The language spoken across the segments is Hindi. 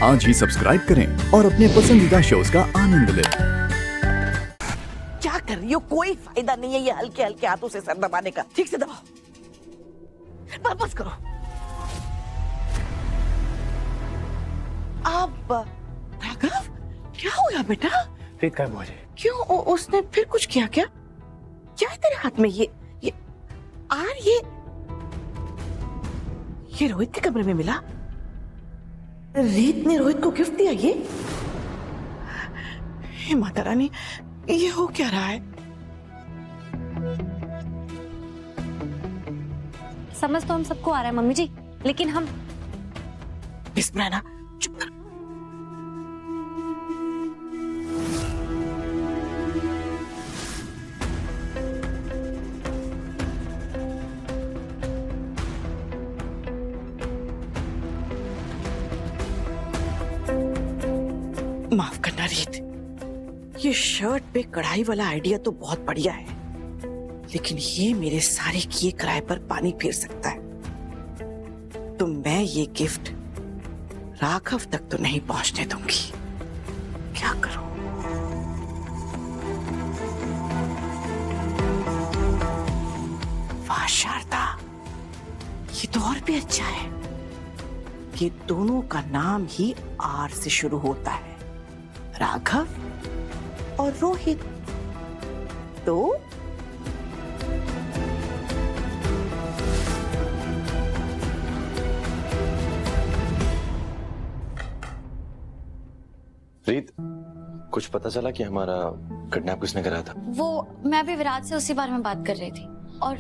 आज ही सब्सक्राइब करें और अपने पसंदीदा शोज का आनंद लें। क्या कर रही हो? कोई फायदा नहीं है ये हल्के हल्के हाथों से सर दबाने का। ठीक से दबाओ, बस करो। अब राघव, क्या हुआ बेटा? प्रीत का बोझ है। क्यों? उसने फिर कुछ किया क्या? क्या है तेरे हाथ में? ये रोहित के कमरे में मिला। रीत ने रोहित को गिफ्ट दिया ये? हे माता रानी, ये हो क्या रहा है? समझ तो हम सबको आ रहा है मम्मी जी, लेकिन हम बिस्मिल्लाह, चुप कर। माफ करना रीत, ये शर्ट पे कढ़ाई वाला आइडिया तो बहुत बढ़िया है, लेकिन ये मेरे सारे किए किराए पर पानी फेर सकता है। तो मैं ये गिफ्ट राघव तक तो नहीं पहुंचने दूंगी। क्या करूं? वाह शारदा, ये तो और भी अच्छा है। ये दोनों का नाम ही आर से शुरू होता है, राघव और रोहित। तो प्रीत, कुछ पता चला कि हमारा किडनैप किसने करा था? वो मैं भी विराट से उसी बारे में बात कर रही थी। और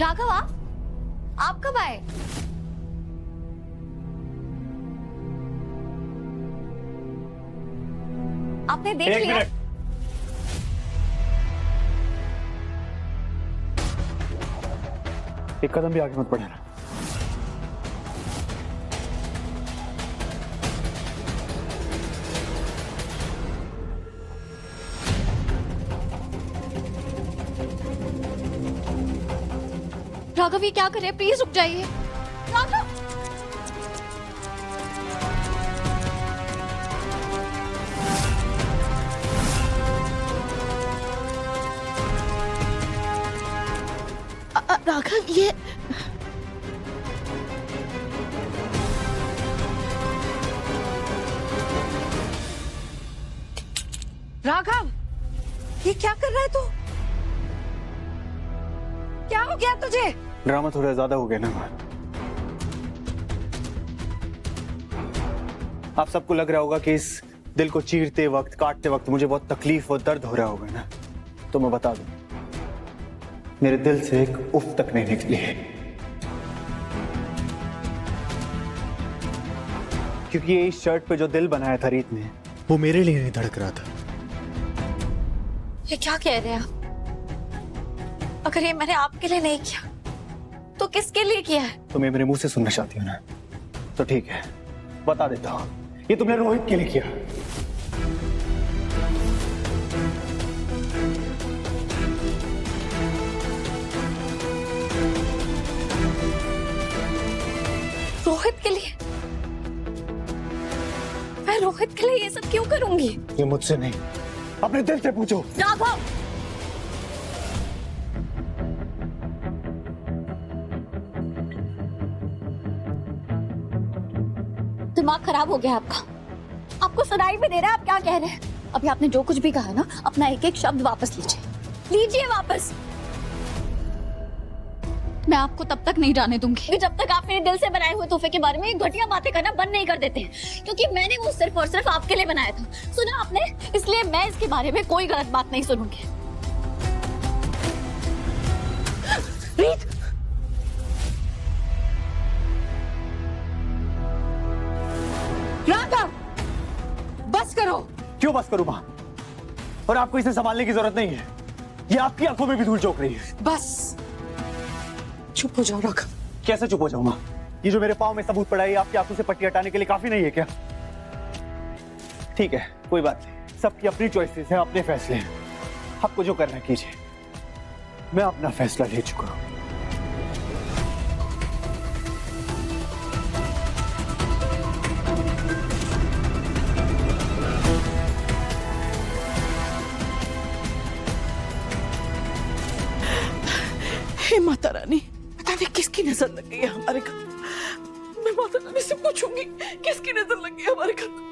राघव, आप कब आए? आपने देख एक लिया? मिनट। एक कदम भी आगे मत बढ़ना। राघव, ये क्या कर रहे हैं? प्लीज रुक जाइए। राघव, राघव, ये राघव, ये क्या कर रहा है तू? क्या हो गया तुझे? ड्रामा थोड़ा ज्यादा हो गया ना। आप सबको लग रहा होगा कि इस दिल को चीरते वक्त, काटते वक्त मुझे बहुत तकलीफ और दर्द हो रहा होगा ना। तो मैं बता दूं, मेरे दिल से एक उफ तक नहीं निकली है, क्योंकि ये इस शर्ट पे जो दिल बनाया था रीत ने, वो मेरे लिए नहीं धड़क रहा था। ये क्या कह रहे हैं आप? अगर ये मैंने आपके लिए नहीं किया तो किसके लिए किया है? तुम्हें मेरे मुंह से सुनना चाहती हो ना, तो ठीक है, बता देता हूं। ये तुमने रोहित के लिए किया। रोहित के लिए? मैं रोहित के लिए ये सब क्यों करूंगी? ये मुझसे नहीं, अपने दिल से पूछो। राघव, दिमाग खराब हो गया आपका? आपको सुनाई भी दे रहा है आप क्या कह रहे हैं? अभी आपने जो कुछ भी कहा ना, अपना एक एक शब्द वापस लीजिए वापस। मैं आपको तब तक नहीं जाने दूंगी जब तक आप मेरे दिल से बनाए हुए तोहफे के बारे में घटिया बातें करना बंद नहीं कर देते हैं, क्योंकि मैंने वो सिर्फ और सिर्फ आपके लिए बनाया था। सुना आपने? इसलिए मैं इसके बारे में कोई गलत बात नहीं सुनूंगी। रीत, राघव, बस करो। क्यों बस करूं मां? और आपको इसे संभालने की जरूरत नहीं है, ये आपकी आंखों में भी धूल झोंक रही है। बस चुप हो जाओ राघव। कैसे चुप हो जाऊंगा? ये जो मेरे पाँव में सबूत पड़ा है, ये आपकी आंखों से पट्टी हटाने के लिए काफी नहीं है क्या? ठीक है, कोई बात नहीं, सबकी अपनी चॉइसेस हैं, अपने फैसले हैं। आपको जो करना है कीजिए, मैं अपना फैसला ले चुका हूं। हे माता रानी, पता नहीं किसकी नजर लग गई है हमारे घर। मैं माता रानी से पूछूंगी किसकी नजर लग गई है हमारे घर।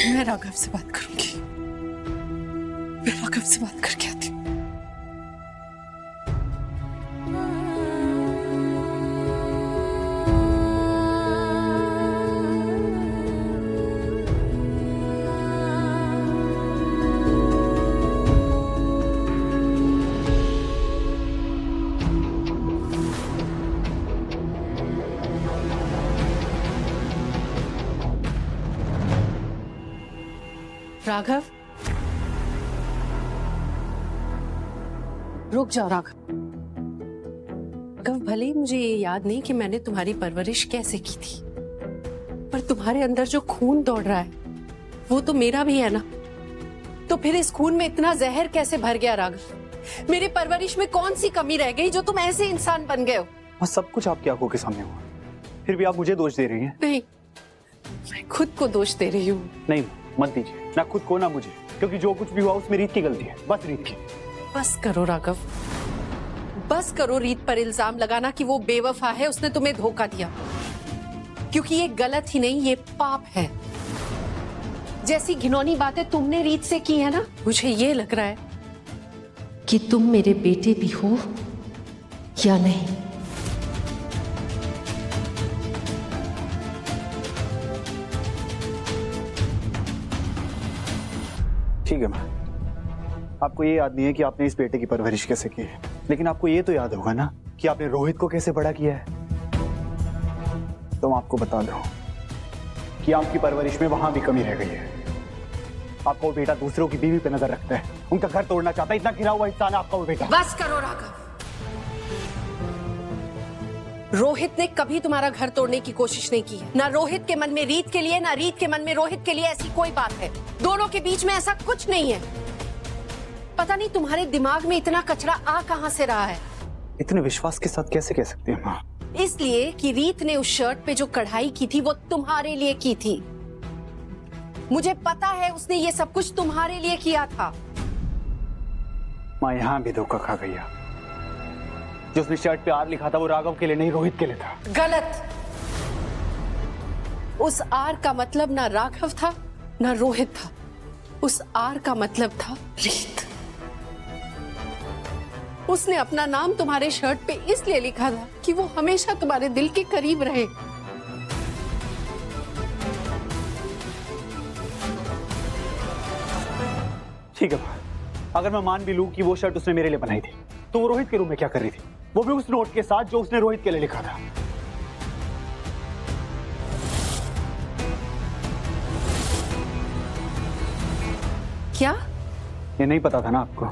मैं राघव से बात करूंगी। मैं राघव से बात करके आती हूँ। राघव, रुक जाओ राघव। राघव, भले ही मुझे ये याद नहीं कि मैंने तुम्हारी परवरिश कैसे की थी, पर तुम्हारे अंदर जो खून दौड़ रहा है वो तो मेरा भी है ना। तो फिर इस खून में इतना जहर कैसे भर गया राघव? मेरी परवरिश में कौन सी कमी रह गई जो तुम ऐसे इंसान बन गए हो? और सब कुछ आपकी आंखों के सामने हुआ, फिर भी आप मुझे दोष दे रही हैं। नहीं, मैं खुद को दोष दे रही हूँ। नहीं, मत दीजिए, ना खुद को ना मुझे, क्योंकि जो कुछ भी हुआ उसमें रीत की गलती है, बस रीत की। बस करो राघव, बस करो रीत पर इल्जाम लगाना कि वो बेवफा है, उसने तुम्हें धोखा दिया। क्योंकि ये गलत ही नहीं, ये पाप है। जैसी घिनौनी बातें तुमने रीत से की है ना, मुझे ये लग रहा है कि तुम मेरे बेटे भी हो या नहीं। ठीक है माँ, आपको ये याद नहीं है कि आपने इस बेटे की परवरिश कैसे की है, लेकिन आपको ये तो याद होगा ना कि आपने रोहित को कैसे बड़ा किया है। तो मैं आपको बता दूं कि आपकी परवरिश में वहां भी कमी रह गई है। आपका वो बेटा दूसरों की बीवी पे नजर रखता है, उनका घर तोड़ना चाहता है, इतना गिरा हुआ इंसान है आपका वो बेटा। बस करो राघव, रोहित ने कभी तुम्हारा घर तोड़ने की कोशिश नहीं की है। ना रोहित के मन में रीत के लिए, ना रीत के मन में रोहित के लिए ऐसी कोई बात है। दोनों के बीच में ऐसा कुछ नहीं है। पता नहीं तुम्हारे दिमाग में इतना कचरा आ कहां से रहा है। इतने विश्वास के साथ कैसे कह सकते हैं माँ? इसलिए कि रीत ने उस शर्ट पे जो कढ़ाई की थी वो तुम्हारे लिए की थी। मुझे पता है उसने ये सब कुछ तुम्हारे लिए किया था। माँ, यहां भी धोखा खा गई आप। जो उसने शर्ट पे आर लिखा था वो राघव के लिए नहीं, रोहित के लिए था। गलत। उस आर का मतलब ना राघव था ना रोहित था। उस आर का मतलब था रीत। उसने अपना नाम तुम्हारे शर्ट पे इसलिए लिखा था कि वो हमेशा तुम्हारे दिल के करीब रहे। ठीक है माँ, अगर मैं मान भी लूं कि वो शर्ट उसने मेरे लिए बनाई थी, तो वो रोहित के रूम में क्या कर रही थी? वो भी उस नोट के साथ जो उसने रोहित के लिए लिखा था। क्या? ये नहीं पता था ना आपको?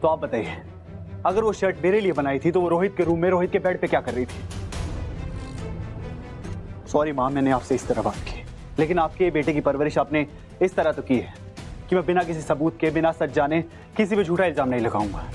तो आप बताइए, अगर वो शर्ट मेरे लिए बनाई थी तो वो रोहित के रूम में रोहित के बेड पे क्या कर रही थी? सॉरी माँ, मैंने आपसे इस तरह बात की, लेकिन आपके बेटे की परवरिश आपने इस तरह तो की है कि मैं बिना किसी सबूत के, बिना सच जाने किसी पे झूठा इल्जाम नहीं लगाऊंगा।